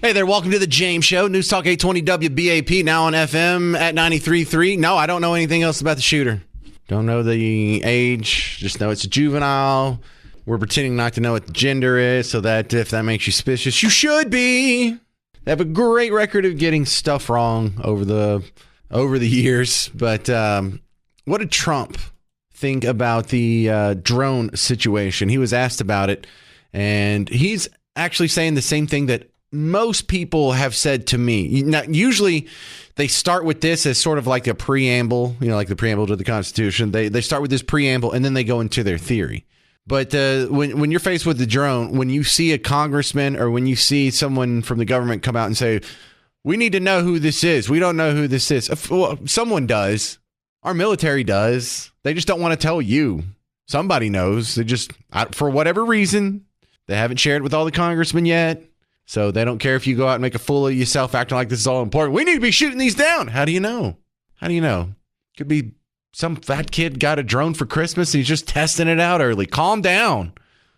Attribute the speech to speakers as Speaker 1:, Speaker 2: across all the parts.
Speaker 1: Hey there, welcome to the James Show. News Talk 820 WBAP, now on FM at 93.3. No, I don't know anything else about the shooter. Don't know the age, just know it's a juvenile. We're pretending not to know what the gender is, so that if that makes you suspicious, you should be. They have a great record of getting stuff wrong over the years. But what did Trump think about the drone situation? He was asked about it, and he's actually saying the same thing that most people have said to me. Now, usually they start with this as sort of like a preamble, like the preamble to the Constitution. They start with this preamble and then they go into their theory. But when you're faced with the drone, when you see a congressman or when you see someone from the government come out and say, we need to know who this is. We don't know who this is. Well, someone does. Our military does. They just don't want to tell you. Somebody knows. They just, for whatever reason, they haven't shared with all the congressmen yet. So they don't care if you go out and make a fool of yourself acting like this is all important. We need to be shooting these down. How do you know? Could be some fat kid got a drone for Christmas and he's just testing it out early. Calm down.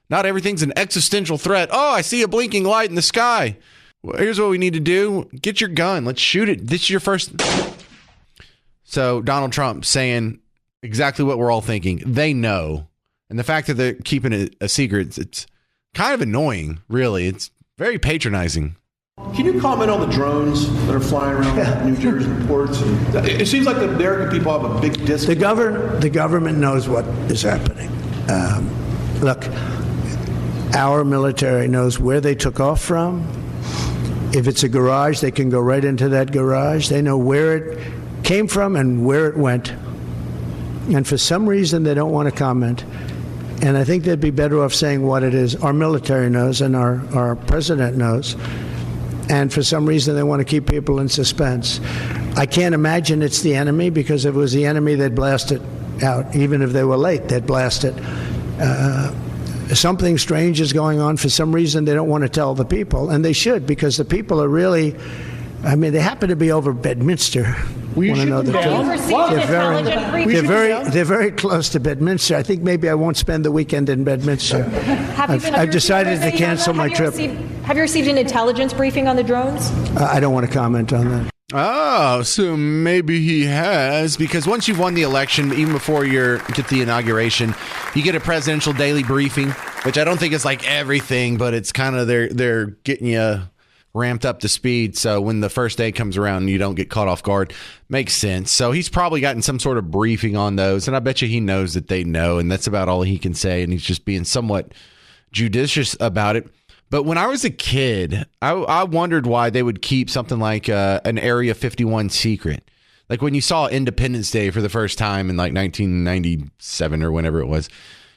Speaker 1: Not everything's an existential threat. Oh, I see a blinking light in the sky. Well, here's what we need to do. Get your gun. Let's shoot it. This is your first. So Donald Trump saying exactly what we're all thinking. They know. And the fact that they're keeping it a secret, it's kind of annoying, really. It's very patronizing.
Speaker 2: Can you comment on the drones that are flying around New Jersey ports? It seems like the American people have a big disconnect.
Speaker 3: The government knows what is happening. Look, our military knows where they took off from. If it's a garage, they can go right into that garage. They know where it came from and where it went. And for some reason, they don't want to comment. And I think they'd be better off saying what it is. Our military knows and our president knows. And for some reason, they want to keep people in suspense. I can't imagine it's the enemy, because if it was the enemy, they'd blast it out. Even if they were late, they'd blast it. Something strange is going on. For some reason, they don't want to tell the people. And they should, because the people are really, they happen to be over Bedminster.
Speaker 2: We should know the
Speaker 3: they're very close to Bedminster. I think maybe I won't spend the weekend in Bedminster. I've decided to cancel my trip.
Speaker 4: Have you received an intelligence briefing on the drones?
Speaker 3: I don't want to comment on that.
Speaker 1: Oh, so maybe he has, because once you've won the election, even before you get the inauguration, you get a presidential daily briefing, which I don't think is like everything, but it's kind of they're getting you ramped up to speed, so when the first day comes around you don't get caught off guard. Makes sense. So he's probably gotten some sort of briefing on those, and I bet you he knows that they know, and that's about all he can say, and he's just being somewhat judicious about it. But when I was a kid, I wondered why they would keep something like an Area 51 secret. Like when you saw Independence Day for the first time in like 1997 or whenever it was.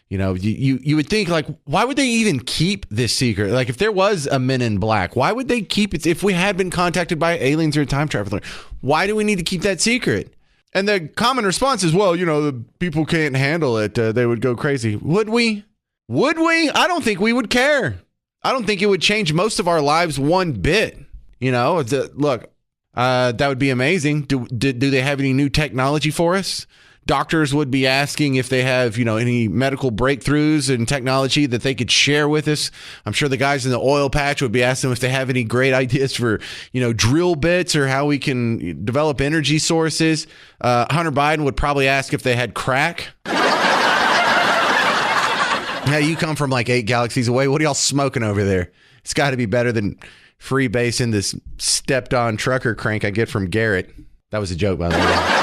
Speaker 1: You would think, like, why would they even keep this secret? Like, if there was a Men in Black, why would they keep it? If we had been contacted by aliens or a time traveler, why do we need to keep that secret? And the common response is, well, the people can't handle it. They would go crazy. Would we? I don't think we would care. I don't think it would change most of our lives one bit. Look, that would be amazing. Do they have any new technology for us? Doctors would be asking if they have, any medical breakthroughs and technology that they could share with us. I'm sure the guys in the oil patch would be asking if they have any great ideas for, drill bits or how we can develop energy sources. Hunter Biden would probably ask if they had crack. Now, you come from like 8 galaxies away. What are y'all smoking over there? It's got to be better than freebasing this stepped-on trucker crank I get from Garrett. That was a joke, by the way.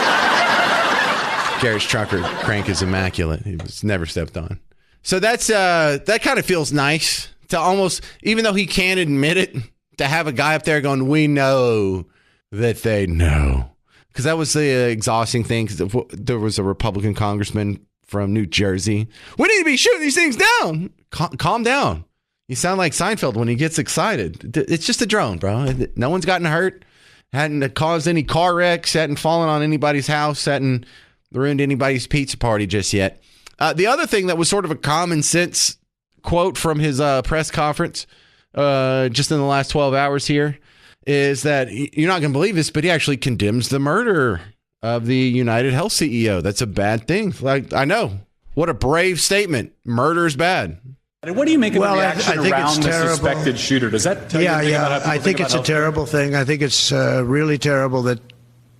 Speaker 1: Garrett's trucker crank is immaculate. He was never stepped on. So that kind of feels nice to almost, even though he can't admit it, to have a guy up there going, we know that they know. Because that was the exhausting thing. Because there was a Republican congressman from New Jersey. We need to be shooting these things down. Calm down. You sound like Seinfeld when he gets excited. It's just a drone, bro. No one's gotten hurt. Hadn't caused any car wrecks. Hadn't fallen on anybody's house. Hadn't ruined anybody's pizza party just yet. The other thing that was sort of a common sense quote from his press conference just in the last 12 hours here is that you're not going to believe this, but he actually condemns the murder of the United Health CEO. That's a bad thing. Like, I know. What a brave statement. Murder is bad.
Speaker 5: What do you make of the reaction
Speaker 3: I think
Speaker 5: around
Speaker 3: it's
Speaker 5: the
Speaker 3: terrible.
Speaker 5: suspected shooter? Does that tell you anything about how people
Speaker 3: I think it's a
Speaker 5: about
Speaker 3: terrible thing. I think it's really terrible that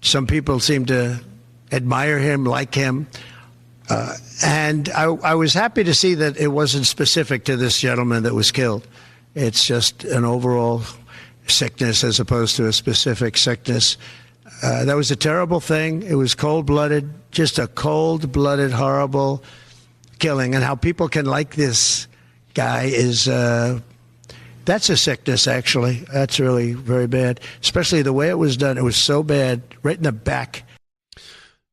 Speaker 3: some people seem to admire him, like him. And I was happy to see that it wasn't specific to this gentleman that was killed. It's just an overall sickness as opposed to a specific sickness. That was a terrible thing. It was cold-blooded, just a cold-blooded, horrible killing. And how people can like this guy is, that's a sickness, actually. That's really very bad, especially the way it was done. It was so bad, right in the back.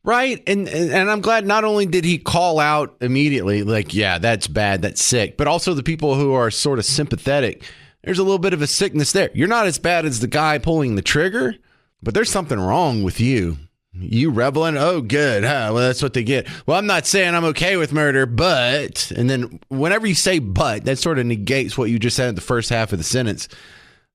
Speaker 1: Right. And I'm glad not only did he call out immediately, like, yeah, that's bad, that's sick, but also the people who are sort of sympathetic. There's a little bit of a sickness there. You're not as bad as the guy pulling the trigger, but there's something wrong with you. You rebelling? Oh, good. Huh? Well, that's what they get. Well, I'm not saying I'm okay with murder, but, and then whenever you say but, that sort of negates what you just said in the first half of the sentence.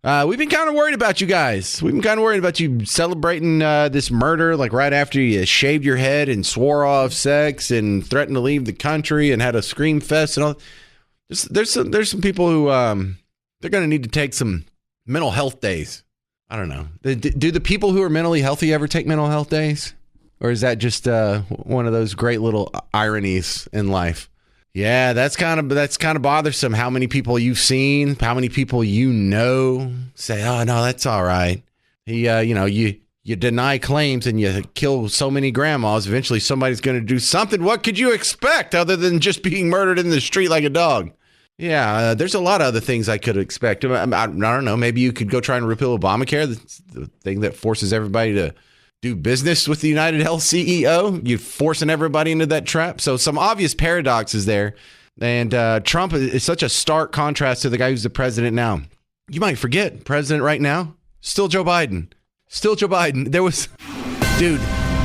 Speaker 1: We've been kind of worried about you guys. We've been kind of worried about you celebrating this murder, like right after you shaved your head and swore off sex and threatened to leave the country and had a scream fest and all. There's some people who they're going to need to take some mental health days. I don't know. Do the people who are mentally healthy ever take mental health days? Or is that just one of those great little ironies in life? Yeah, that's kind of bothersome. How many people you've seen, how many people you know say, "Oh no, that's all right." You deny claims and you kill so many grandmas. Eventually, somebody's going to do something. What could you expect other than just being murdered in the street like a dog? Yeah, there's a lot of other things I could expect. I don't know. Maybe you could go try and repeal Obamacare, the thing that forces everybody to do business with the United Health CEO. You're forcing everybody into that trap. So some obvious paradoxes there. And Trump is such a stark contrast to the guy who's the president now. You might forget, president right now, still Joe Biden. Still Joe Biden. Dude,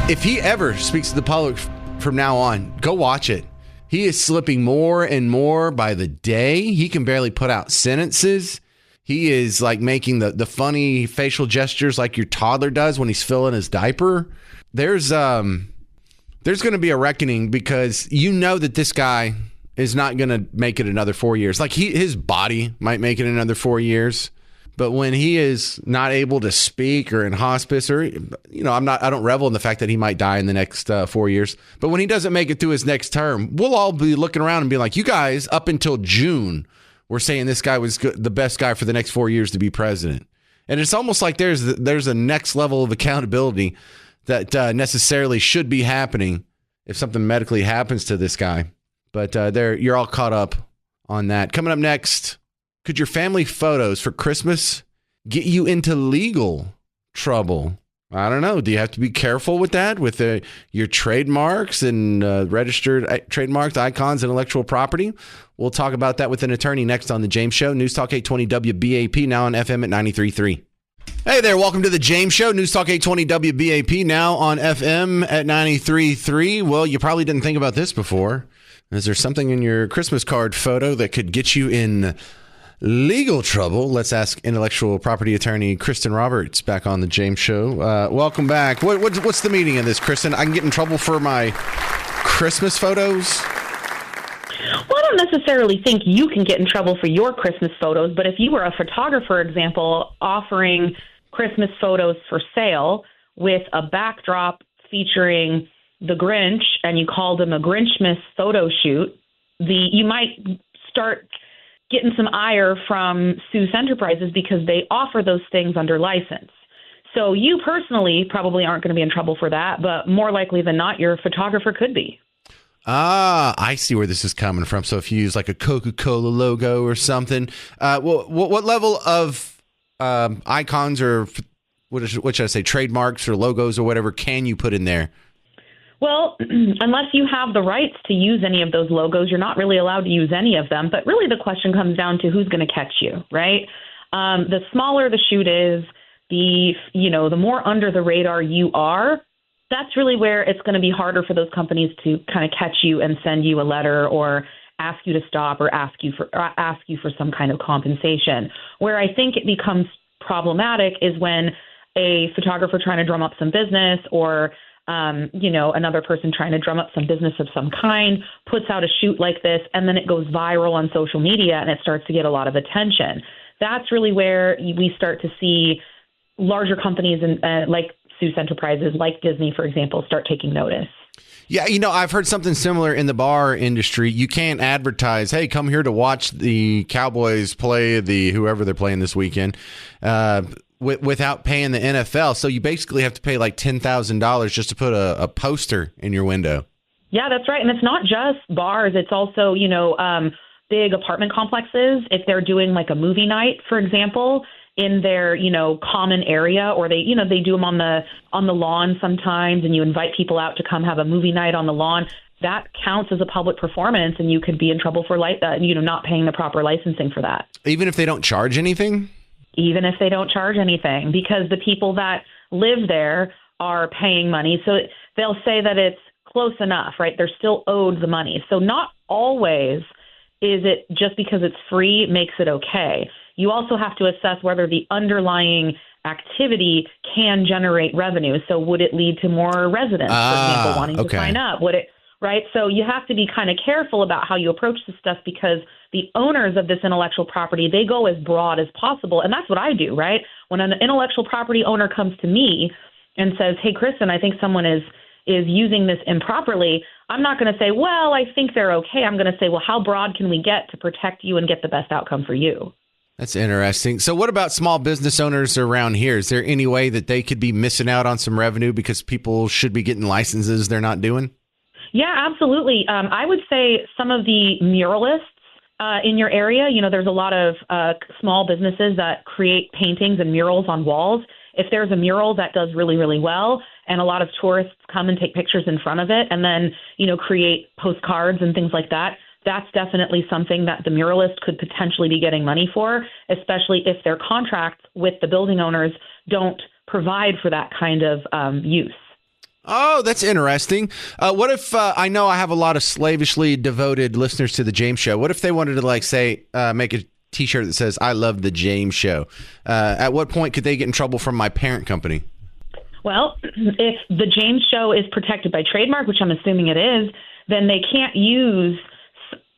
Speaker 1: if he ever speaks to the public from now on, go watch it. He is slipping more and more by the day. He can barely put out sentences. He is like making the funny facial gestures like your toddler does when he's filling his diaper. There's going to be a reckoning because you know that this guy is not going to make it another 4 years. Like his body might make it another 4 years, but when he is not able to speak or in hospice or, I don't revel in the fact that he might die in the next 4 years. But when he doesn't make it through his next term, we'll all be looking around and be like, you guys, up until June, we're saying this guy was the best guy for the next 4 years to be president. And it's almost like there's a next level of accountability that necessarily should be happening if something medically happens to this guy. But you're all caught up on that. Coming up next, could your family photos for Christmas get you into legal trouble? I don't know. Do you have to be careful with that, with your trademarks and registered trademarks, icons, and intellectual property? We'll talk about that with an attorney next on The James Show. News Talk 820 WBAP, now on FM at 93.3. Hey there, welcome to The James Show. News Talk 820 WBAP, now on FM at 93.3. Well, you probably didn't think about this before. Is there something in your Christmas card photo that could get you in legal trouble? Let's ask intellectual property attorney Kristen Roberts back on The James Show. Welcome back. What's the meaning of this, Kristen? I can get in trouble for my Christmas photos?
Speaker 6: Well, I don't necessarily think you can get in trouble for your Christmas photos, but if you were a photographer, for example, offering Christmas photos for sale with a backdrop featuring the Grinch and you called them a Grinchmas photo shoot, you might start getting some ire from Seuss Enterprises because they offer those things under license. So you personally probably aren't going to be in trouble for that, but more likely than not, your photographer could be.
Speaker 1: Ah, I see where this is coming from. So if you use like a Coca-Cola logo or something, what level of icons or what should I say, trademarks or logos or whatever can you put in there?
Speaker 6: Well, unless you have the rights to use any of those logos, you're not really allowed to use any of them. But really the question comes down to who's going to catch you, right? The smaller the shoot is, the more under the radar you are, that's really where it's going to be harder for those companies to kind of catch you and send you a letter or ask you to stop or ask you for some kind of compensation. Where I think it becomes problematic is when a photographer trying to drum up some business or another person trying to drum up some business of some kind, puts out a shoot like this, and then it goes viral on social media and it starts to get a lot of attention. That's really where we start to see larger companies like Seuss Enterprises, like Disney, for example, start taking notice.
Speaker 1: Yeah, I've heard something similar in the bar industry. You can't advertise, hey, come here to watch the Cowboys play whoever they're playing this weekend without paying the NFL. So you basically have to pay like $10,000 just to put a poster in your window. Yeah,
Speaker 6: that's right. And it's not just bars. It's also, big apartment complexes. If they're doing like a movie night, for example, in their, common area, or they do them on the lawn sometimes, and you invite people out to come have a movie night on the lawn. That counts as a public performance, and you could be in trouble for not paying the proper licensing for that.
Speaker 1: Even if they don't charge anything?
Speaker 6: Even if they don't charge anything, because the people that live there are paying money. So they'll say that it's close enough, right? They're still owed the money. So not always is it just because it's free makes it okay. You also have to assess whether the underlying activity can generate revenue. So would it lead to more residents, for example, wanting to sign up? Would it, right? So you have to be kind of careful about how you approach this stuff, because the owners of this intellectual property, they go as broad as possible. And that's what I do, right? When an intellectual property owner comes to me and says, hey, Kristen, I think someone is using this improperly, I'm not going to say, well, I think they're okay. I'm going to say, well, how broad can we get to protect you and get the best outcome for you?
Speaker 1: That's interesting. So what about small business owners around here? Is there any way that they could be missing out on some revenue because people should be getting licenses they're not doing?
Speaker 6: Yeah, absolutely. I would say some of the muralists in your area, there's a lot of small businesses that create paintings and murals on walls. If there's a mural that does really, really well, and a lot of tourists come and take pictures in front of it, and then, create postcards and things like that, that's definitely something that the muralist could potentially be getting money for, especially if their contracts with the building owners don't provide for that kind of use.
Speaker 1: Oh, that's interesting. What if I know I have a lot of slavishly devoted listeners to the James Show. What if they wanted to make a T-shirt that says, I love the James Show? At what point could they get in trouble from my parent company?
Speaker 6: Well, if the James Show is protected by trademark, which I'm assuming it is, then they can't use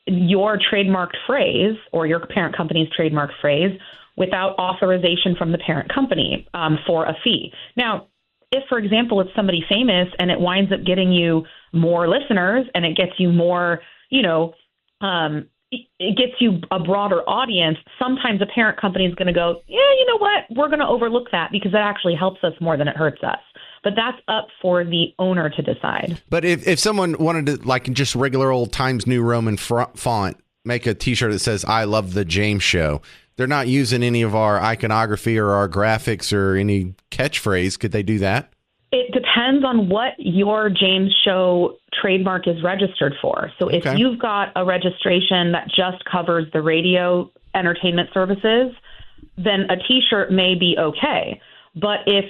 Speaker 6: your trademarked phrase or your parent company's trademark phrase without authorization from the parent company for a fee. Now, if, for example, it's somebody famous and it winds up getting you more listeners and it gets you more, it gets you a broader audience, sometimes a parent company is going to go, yeah, you know what, we're going to overlook that because that actually helps us more than it hurts us. But that's up for the owner to decide. But
Speaker 1: if someone wanted to, like just regular old Times New Roman font, make a T-shirt that says, I love the James Show, they're not using any of our iconography or our graphics or any catchphrase. Could they do that?
Speaker 6: It depends on what your James Show trademark is registered for. So if you've got a registration that just covers the radio entertainment services, then a T-shirt may be okay. But if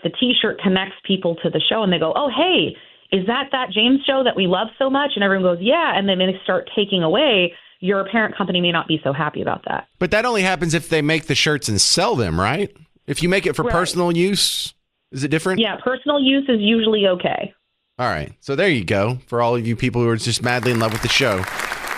Speaker 6: the T-shirt connects people to the show and they go, oh, hey, is that James Show that we love so much? And everyone goes, yeah. And then they start taking away, your parent company may not be so happy about that.
Speaker 1: But that only happens if they make the shirts and sell them, right? If you make it for personal use, is it different?
Speaker 6: Yeah, personal use is usually okay.
Speaker 1: All right. So there you go. For all of you people who are just madly in love with the show,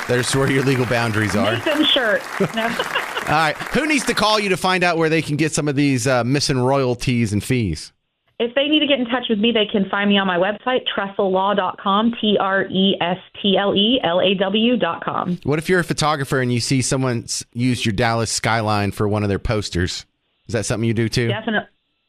Speaker 1: there's where your legal boundaries are.
Speaker 6: Make them shirts. No.
Speaker 1: All right. Who needs to call you to find out where they can get some of these missing royalties and fees?
Speaker 6: If they need to get in touch with me, they can find me on my website, TrestleLaw.com, TrestleLaw.com.
Speaker 1: What if you're a photographer and you see someone's used your Dallas skyline for one of their posters? Is that something you do too?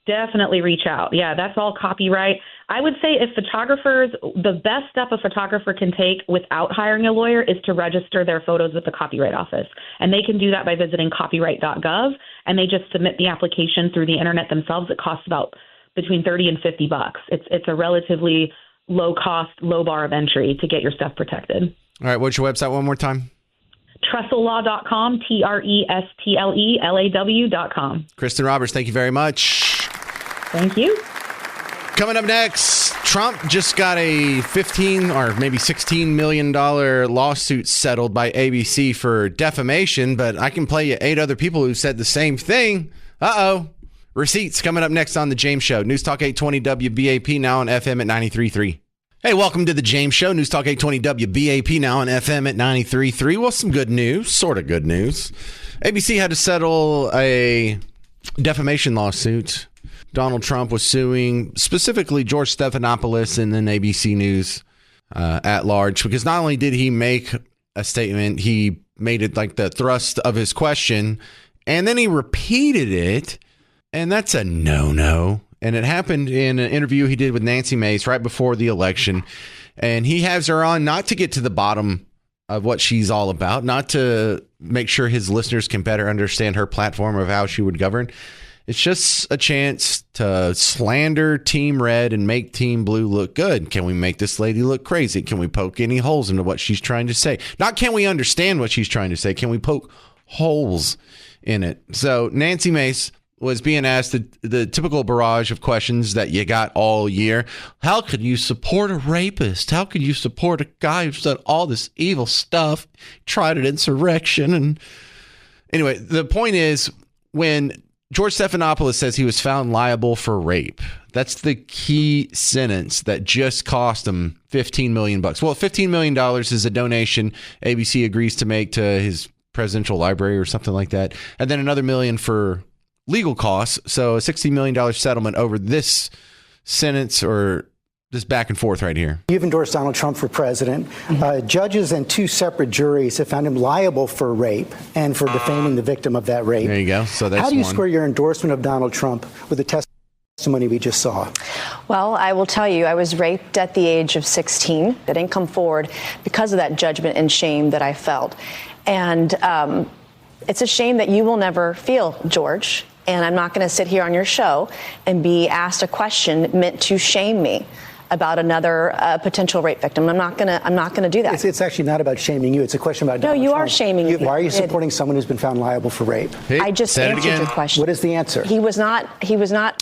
Speaker 6: Definitely reach out. Yeah, that's all copyright. I would say if photographers, the best step a photographer can take without hiring a lawyer is to register their photos with the Copyright Office. And they can do that by visiting copyright.gov, and they just submit the application through the internet themselves. It costs about between $30 and $50. It's a relatively low cost, low bar of entry to get your stuff protected.
Speaker 1: All right. What's your website one more time?
Speaker 6: TrestleLaw.com, TrestleLaw.com.
Speaker 1: Kristen Roberts, thank you very much.
Speaker 6: Thank you.
Speaker 1: Coming up next, Trump just got a $15 or maybe $16 million lawsuit settled by ABC for defamation, but I can play you 8 other people who said the same thing. Uh-oh. Receipts coming up next on The James Show. News Talk 820 WBAP, now on FM at 93.3. Hey, welcome to The James Show. News Talk 820 WBAP, now on FM at 93.3. Well, some good news, sort of good news. ABC had to settle a defamation lawsuit. Donald Trump was suing specifically George Stephanopoulos and then ABC News at large, because not only did he make a statement, he made it like the thrust of his question, and then he repeated it, and that's a no-no. And it happened in an interview he did with Nancy Mace right before the election, and he has her on not to get to the bottom of what she's all about, not to make sure his listeners can better understand her platform of how she would govern. It's just a chance to slander Team Red and make Team Blue look good. Can we make this lady look crazy? Can we poke any holes into what she's trying to say? Not can we understand what she's trying to say? Can we poke holes in it? So Nancy Mace was being asked the typical barrage of questions that you got all year. How could you support a rapist? How could you support a guy who's done all this evil stuff, tried an insurrection? And anyway, the point is, when George Stephanopoulos says he was found liable for rape, that's the key sentence that just cost him $15 million. Well, $15 million is a donation ABC agrees to make to his presidential library or something like that. And then another $1 million for legal costs. So a $60 million settlement over this sentence, or this back and forth right here.
Speaker 7: You've endorsed Donald Trump for president. Judges and two separate juries have found him liable for rape and for defaming the victim of that rape.
Speaker 1: There you go. So that's
Speaker 7: How do you
Speaker 1: one.
Speaker 7: square your endorsement of Donald Trump with the testimony we just saw?
Speaker 8: Well, I will tell you, I was raped at the age of 16. I didn't come forward because of that judgment and shame that I felt. And it's a shame that you will never feel, George. And I'm not going to sit here on your show and be asked a question meant to shame me about another potential rape victim. I'm not going to do that.
Speaker 7: It's actually not about shaming you. It's a question about Donald
Speaker 8: No, you
Speaker 7: Trump.
Speaker 8: are shaming me.
Speaker 7: Why are you supporting someone who's been found liable for rape?
Speaker 8: I just answered your question.
Speaker 7: What is the answer?
Speaker 8: He was not.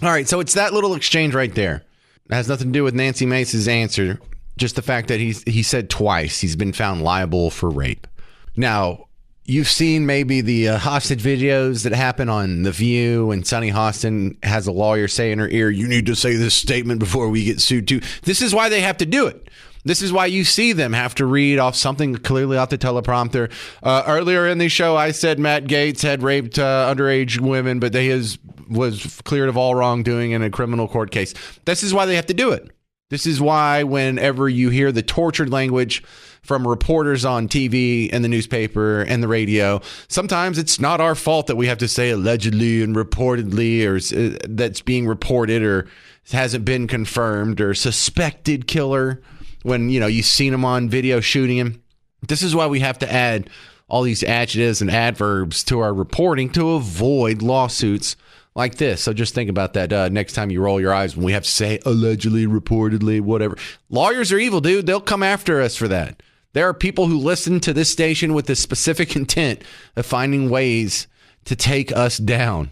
Speaker 1: All right, so it's that little exchange right there. It has nothing to do with Nancy Mace's answer. Just the fact that he said twice he's been found liable for rape. Now, you've seen maybe the hostage videos that happen on The View, and Sunny Hostin has a lawyer say in her ear, you need to say this statement before we get sued too. This is why they have to do it. This is why you see them have to read off something clearly off the teleprompter. Earlier in the show, I said Matt Gaetz had raped underage women, but was cleared of all wrongdoing in a criminal court case. This is why they have to do it. This is why whenever you hear the tortured language from reporters on TV and the newspaper and the radio, sometimes it's not our fault that we have to say allegedly and reportedly, or that's being reported or hasn't been confirmed, or suspected killer when, you've seen him on video shooting him. This is why we have to add all these adjectives and adverbs to our reporting to avoid lawsuits like this. So just think about that next time you roll your eyes when we have to say allegedly, reportedly, whatever. Lawyers are evil, dude. They'll come after us for that. There are people who listen to this station with the specific intent of finding ways to take us down.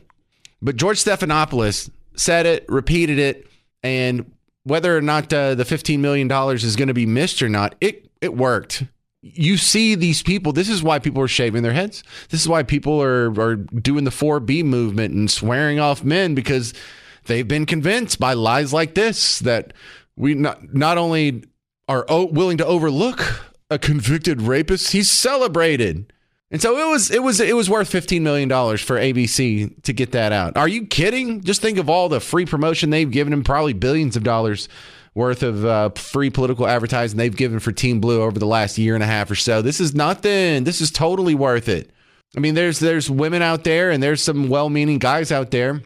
Speaker 1: But George Stephanopoulos said it, repeated it, and whether or not the $15 million is going to be missed or not, it worked. You see these people. This is why people are shaving their heads. This is why people are doing the 4B movement and swearing off men, because they've been convinced by lies like this that we not only are willing to overlook a convicted rapist, he's celebrated. And so it was worth $15 million for ABC to get that out. Are you kidding? Just think of all the free promotion they've given him, probably billions of dollars worth of free political advertising they've given for Team Blue over the last year and a half or so. This is nothing. This is totally worth it. I mean, there's women out there and there's some well-meaning guys out there.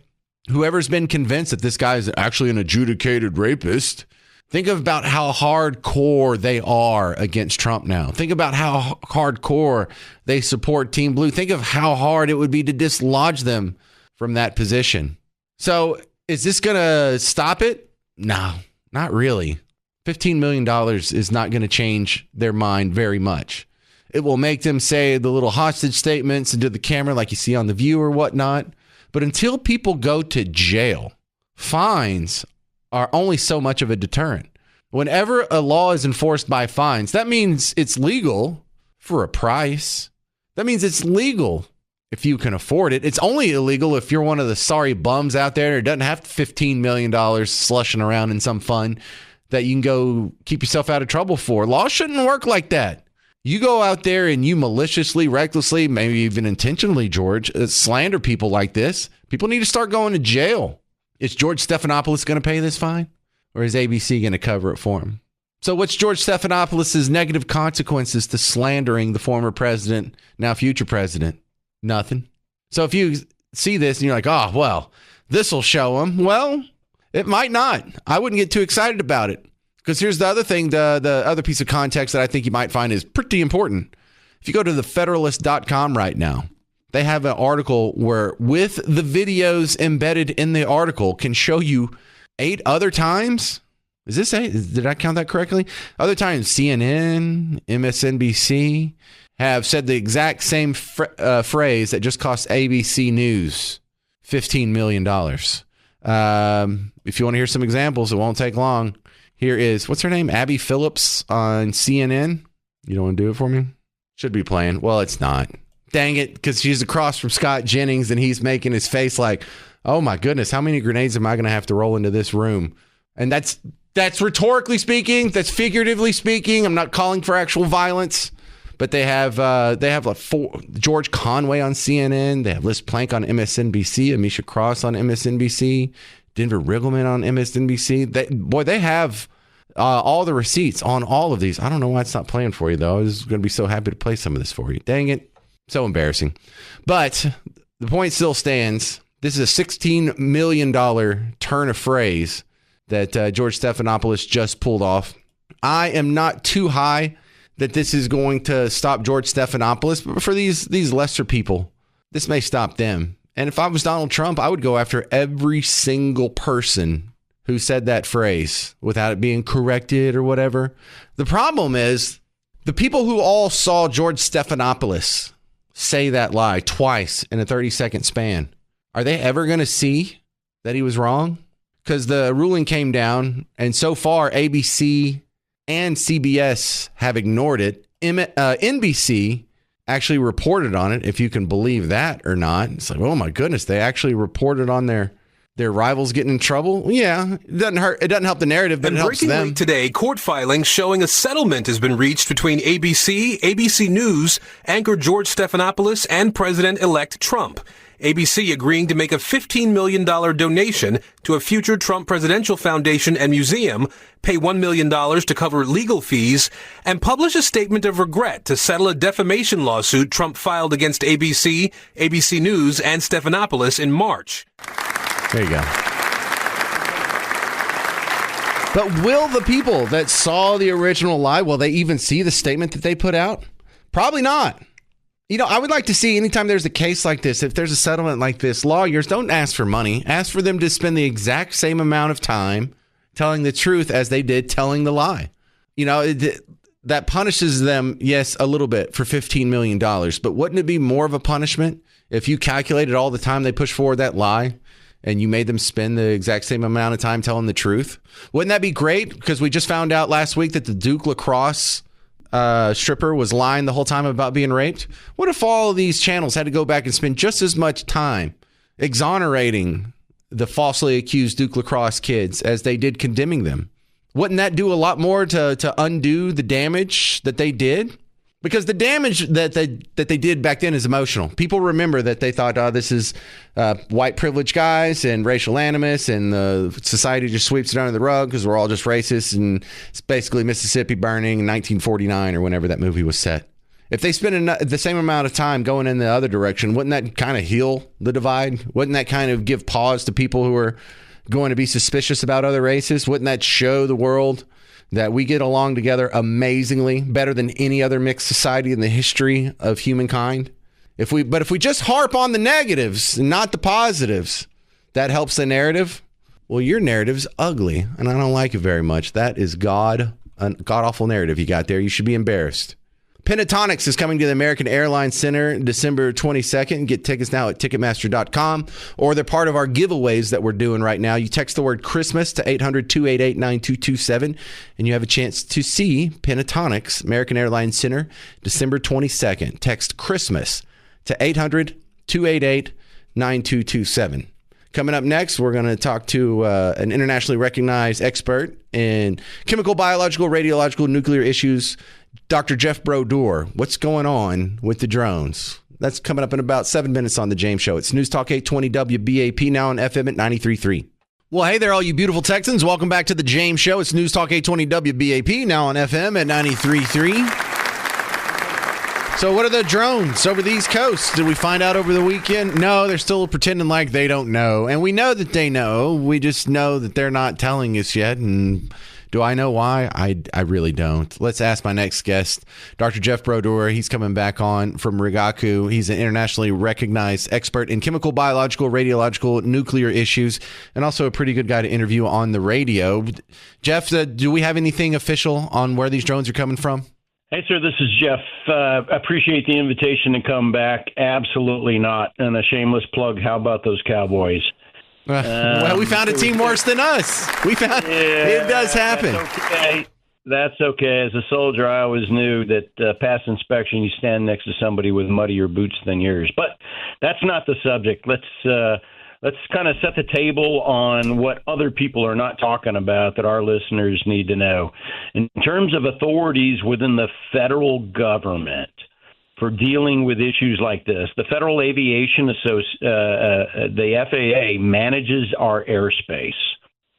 Speaker 1: Whoever's been convinced that this guy is actually an adjudicated rapist, think about how hardcore they are against Trump now. Think about how hardcore they support Team Blue. Think of how hard it would be to dislodge them from that position. So is this going to stop it? No, not really. $15 million is not going to change their mind very much. It will make them say the little hostage statements into the camera like you see on The View or whatnot. But until people go to jail, fines are only so much of a deterrent. Whenever a law is enforced by fines, that means it's legal for a price. That means it's legal if you can afford it. It's only illegal if you're one of the sorry bums out there who doesn't have $15 million slushing around in some fund that you can go keep yourself out of trouble for. Law shouldn't work like that. You go out there and you maliciously, recklessly, maybe even intentionally, George, slander people like this. People need to start going to jail. Is George Stephanopoulos going to pay this fine? Or is ABC going to cover it for him? So what's George Stephanopoulos' negative consequences to slandering the former president, now future president? Nothing. So if you see this and you're like, oh, well, this will show him. Well, it might not. I wouldn't get too excited about it. Because here's the other thing, the other piece of context that I think you might find is pretty important. If you go to thefederalist.com right now, they have an article where with the videos embedded in the article can show you 8 other times. Is this 8? Did I count that correctly? Other times C.N.N., MSNBC have said the exact same phrase that just cost ABC News $15 million. If you want to hear some examples, it won't take long. Here is, what's her name? Abby Phillips on CNN. You don't want to do it for me? Should be playing. Well, it's not. Dang it, because she's across from Scott Jennings and he's making his face like, oh my goodness, how many grenades am I going to have to roll into this room? And that's rhetorically speaking. That's figuratively speaking. I'm not calling for actual violence. But they have like George Conway on CNN. They have Liz Plank on MSNBC. Amisha Cross on MSNBC. Denver Riggleman on MSNBC. They have all the receipts on all of these. I don't know why it's not playing for you, though. I was going to be so happy to play some of this for you. Dang it. So embarrassing. But the point still stands. This is a $16 million turn of phrase that George Stephanopoulos just pulled off. I am not too high that this is going to stop George Stephanopoulos, but for these lesser people, this may stop them. And if I was Donald Trump, I would go after every single person who said that phrase without it being corrected or whatever. The problem is the people who all saw George Stephanopoulos say that lie twice in a 30-second span, are they ever going to see that he was wrong? Because the ruling came down, and so far ABC and CBS have ignored it. NBC actually reported on it, if you can believe that or not. It's like, oh my goodness, they actually reported on their rivals getting in trouble. Yeah, it doesn't hurt. It doesn't help the narrative, but it helps them.
Speaker 9: Breaking today, court filings showing a settlement has been reached between ABC News, anchor George Stephanopoulos, and President-elect Trump. ABC agreeing to make a $15 million donation to a future Trump presidential foundation and museum, pay $1 million to cover legal fees, and publish a statement of regret to settle a defamation lawsuit Trump filed against ABC, ABC News, and Stephanopoulos in March.
Speaker 1: There you go. But will the people that saw the original lie, will they even see the statement that they put out? Probably not. You know, I would like to see anytime there's a case like this, if there's a settlement like this, lawyers don't ask for money. Ask for them to spend the exact same amount of time telling the truth as they did telling the lie. You know, that punishes them, yes, a little bit for $15 million. But wouldn't it be more of a punishment if you calculated all the time they pushed forward that lie and you made them spend the exact same amount of time telling the truth? Wouldn't that be great? Because we just found out last week that the Duke Lacrosse stripper was lying the whole time about being raped. What if all of these channels had to go back and spend just as much time exonerating the falsely accused Duke Lacrosse kids as they did condemning them? Wouldn't that do a lot more to undo the damage that they did? Because the damage that they did back then is emotional. People remember that they thought, oh, this is white privileged guys and racial animus, and the society just sweeps it under the rug because we're all just racist, and it's basically Mississippi burning in 1949 or whenever that movie was set. If they spend the same amount of time going in the other direction, wouldn't that kind of heal the divide? Wouldn't that kind of give pause to people who are going to be suspicious about other races? Wouldn't that show the world that we get along together amazingly, better than any other mixed society in the history of humankind? If we just harp on the negatives and not the positives, that helps the narrative. Well, your narrative's ugly, and I don't like it very much. That is a god-awful narrative you got there. You should be embarrassed. Pentatonics is coming to the American Airlines Center December 22nd. Get tickets now at Ticketmaster.com, or they're part of our giveaways that we're doing right now. You text the word Christmas to 800-288-9227, and you have a chance to see Pentatonics, American Airlines Center, December 22nd. Text Christmas to 288-9227. Coming up next, we're going to talk to an internationally recognized expert in chemical, biological, radiological, nuclear issues, Dr. Jeff Brodeur. What's going on with the drones? That's coming up in about 7 minutes on The James Show. It's News Talk 820 WBAP, now on FM at 93.3. Well, hey there, all you beautiful Texans. Welcome back to The James Show. It's News Talk 820 WBAP, now on FM at 93.3. So what are the drones over the East Coast? Did we find out over the weekend? No, they're still pretending like they don't know. And we know that they know. We just know that they're not telling us yet. And do I know why? I really don't. Let's ask my next guest, Dr. Jeff Brodeur. He's coming back on from Rigaku. He's an internationally recognized expert in chemical, biological, radiological, nuclear issues, and also a pretty good guy to interview on the radio. Jeff, do we have anything official on where these drones are coming from?
Speaker 10: Hey, sir, this is Jeff. Appreciate the invitation to come back. Absolutely not. And a shameless plug, how about those Cowboys?
Speaker 1: Well, we found a team worse than us. It does happen.
Speaker 10: That's okay. As a soldier, I always knew that past inspection, you stand next to somebody with muddier boots than yours. But that's not the subject. Let's kind of set the table on what other people are not talking about that our listeners need to know. In terms of authorities within the federal government for dealing with issues like this, the Federal Aviation the FAA manages our airspace.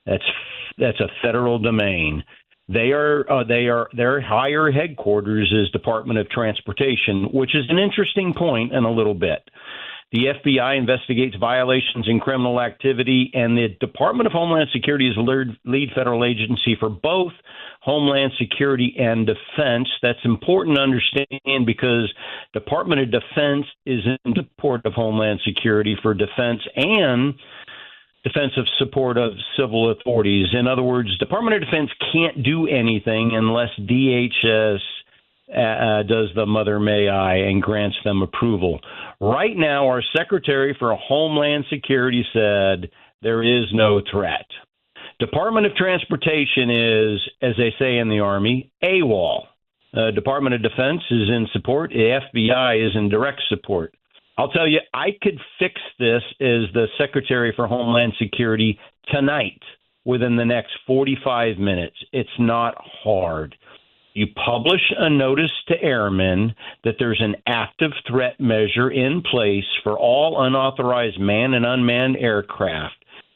Speaker 10: That's a federal domain. Their higher headquarters is Department of Transportation, which is an interesting point in a little bit. The FBI investigates violations in criminal activity, and the Department of Homeland Security is the lead federal agency for both Homeland Security and Defense. That's important to understand because Department of Defense is in support of Homeland Security for defense and defensive support of civil authorities. In other words, Department of Defense can't do anything unless DHS does the mother may I and grants them approval. Right now, our Secretary for Homeland Security said there is no threat. Department of Transportation is, as they say in the Army, AWOL. Department of Defense is in support. The FBI is in direct support. I'll tell you, I could fix this as the Secretary for Homeland Security tonight within the next 45 minutes. It's not hard. You publish a notice to airmen that there's an active threat measure in place for all unauthorized manned and unmanned aircraft.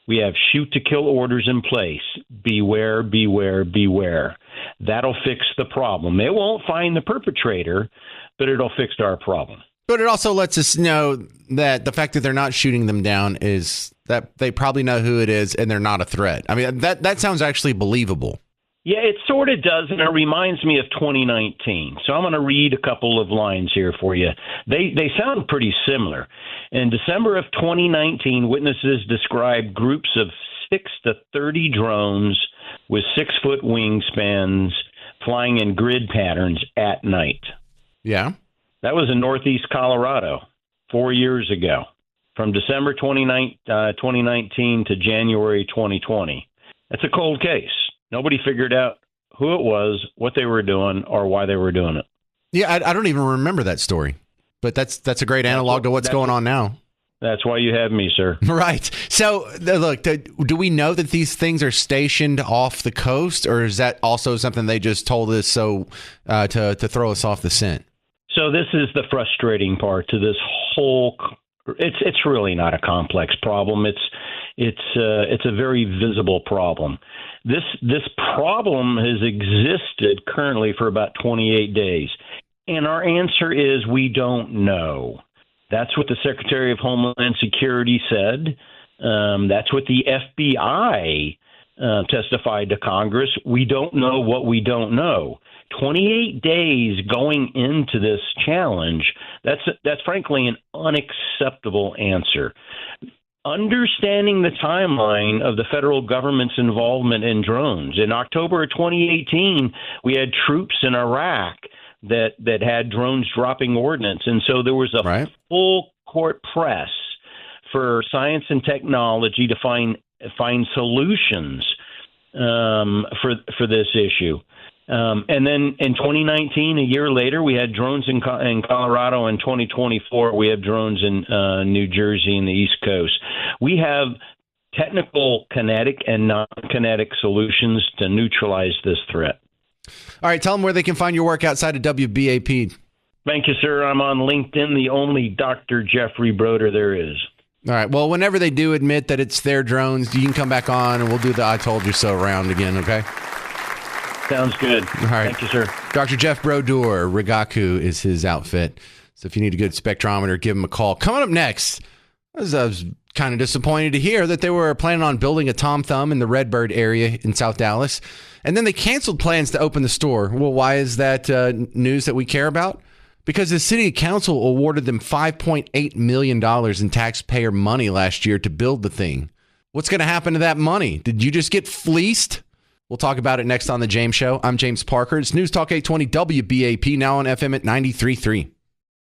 Speaker 10: We have shoot-to-kill orders in place. Beware, beware, beware. That'll fix the problem. It won't find the perpetrator, but it'll fix our problem.
Speaker 1: But it also lets us know that the fact that they're not shooting them down is that they probably know who it is and they're not a threat. I mean, that sounds actually believable.
Speaker 10: Yeah, it sort of does, and it reminds me of 2019. So I'm going to read a couple of lines here for you. They sound pretty similar. In December of 2019, witnesses described groups of 6 to 30 drones with 6-foot wingspans flying in grid patterns at night.
Speaker 1: Yeah.
Speaker 10: That was in Northeast Colorado 4 years ago, from December 2019 to January 2020. That's a cold case. Nobody figured out who it was, what they were doing, or why they were doing it.
Speaker 1: Yeah, I don't even remember that story. But that's a great analog to what's going on now.
Speaker 10: That's why you have me, sir.
Speaker 1: Right. So, look, do we know that these things are stationed off the coast, or is that also something they just told us to throw us off the scent?
Speaker 10: So this is the frustrating part to this whole. It's really not a complex problem. It's a very visible problem. This problem has existed currently for about 28 days, and our answer is we don't know. That's what the Secretary of Homeland Security said. That's what the FBI testified to Congress. We don't know what we don't know. 28 days going into this challenge, that's frankly an unacceptable answer. Understanding the timeline of the federal government's involvement in drones. In October of 2018, we had troops in Iraq that had drones dropping ordnance. And so there was a full court press for science and technology to find solutions for this issue. And then in 2019, a year later, we had drones in Colorado. In 2024, we have drones in New Jersey and the East Coast. We have technical kinetic and non-kinetic solutions to neutralize this threat.
Speaker 1: All right, tell them where they can find your work outside of WBAP.
Speaker 10: Thank you, sir. I'm on LinkedIn, the only Dr. Jeffrey Broder there is.
Speaker 1: All right, well, whenever they do admit that it's their drones, you can come back on and we'll do the I told you so round again, okay?
Speaker 10: Sounds good.
Speaker 1: All right.
Speaker 10: Thank you, sir.
Speaker 1: Dr. Jeff Brodeur, Rigaku is his outfit. So if you need a good spectrometer, give him a call. Coming up next, I was kind of disappointed to hear that they were planning on building a Tom Thumb in the Redbird area in South Dallas, and then they canceled plans to open the store. Well, why is that news that we care about? Because the city council awarded them $5.8 million in taxpayer money last year to build the thing. What's going to happen to that money? Did you just get fleeced? We'll talk about it next on The James Show. I'm James Parker. It's News Talk 820 WBAP, now on FM at 93.3.